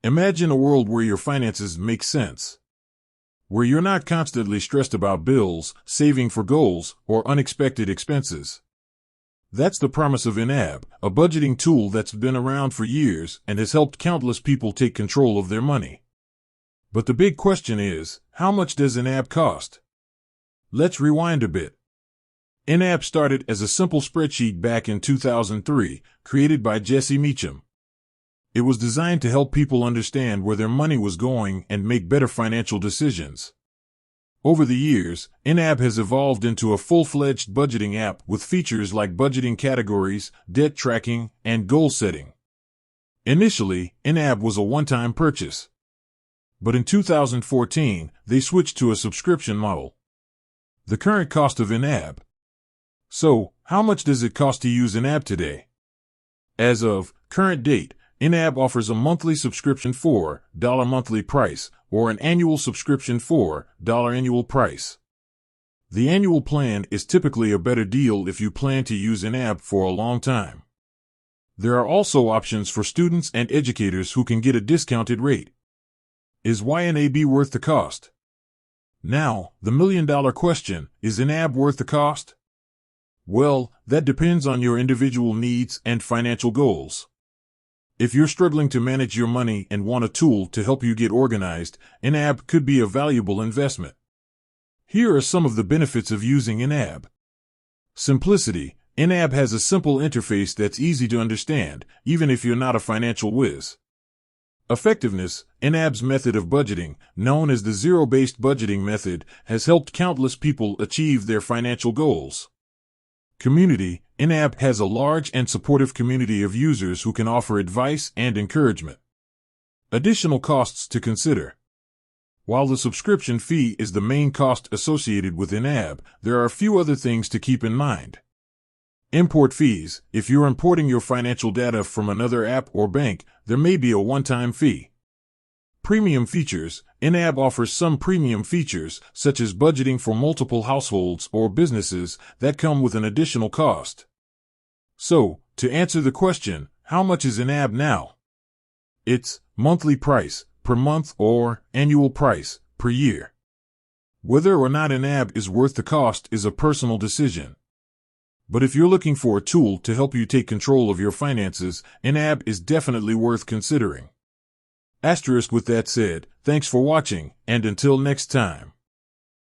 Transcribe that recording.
Imagine a world where your finances make sense, where you're not constantly stressed about bills, saving for goals, or unexpected expenses. That's the promise of YNAB, a budgeting tool that's been around for years and has helped countless people take control of their money. But the big question is, how much does YNAB cost? Let's rewind a bit. YNAB started as a simple spreadsheet back in 2003, created by Jesse Meacham. It was designed to help people understand where their money was going and make better financial decisions. Over the years, YNAB has evolved into a full-fledged budgeting app with features like budgeting categories, debt tracking, and goal setting. Initially, YNAB was a one-time purchase. But in 2014, they switched to a subscription model. The current cost of YNAB. So, how much does it cost to use YNAB today? As of current date, YNAB offers a monthly subscription $4 monthly price or an annual subscription $4 annual price. The annual plan is typically a better deal if you plan to use YNAB for a long time. There are also options for students and educators who can get a discounted rate. Is YNAB worth the cost? Now, the million-dollar question, is YNAB worth the cost? Well, that depends on your individual needs and financial goals. If you're struggling to manage your money and want a tool to help you get organized, YNAB could be a valuable investment. Here are some of the benefits of using YNAB. Simplicity. YNAB has a simple interface that's easy to understand, even if you're not a financial whiz. Effectiveness. YNAB's method of budgeting, known as the zero-based budgeting method, has helped countless people achieve their financial goals. Community. YNAB has a large and supportive community of users who can offer advice and encouragement. Additional costs to consider. While the subscription fee is the main cost associated with YNAB, there are a few other things to keep in mind. Import fees. If you're importing your financial data from another app or bank, there may be a one-time fee. Premium features. YNAB offers some premium features, such as budgeting for multiple households or businesses, that come with an additional cost. So, to answer the question, how much is YNAB now? It's monthly price, per month, or annual price, per year. Whether or not YNAB is worth the cost is a personal decision. But if you're looking for a tool to help you take control of your finances, YNAB is definitely worth considering. With that said, thanks for watching, and until next time.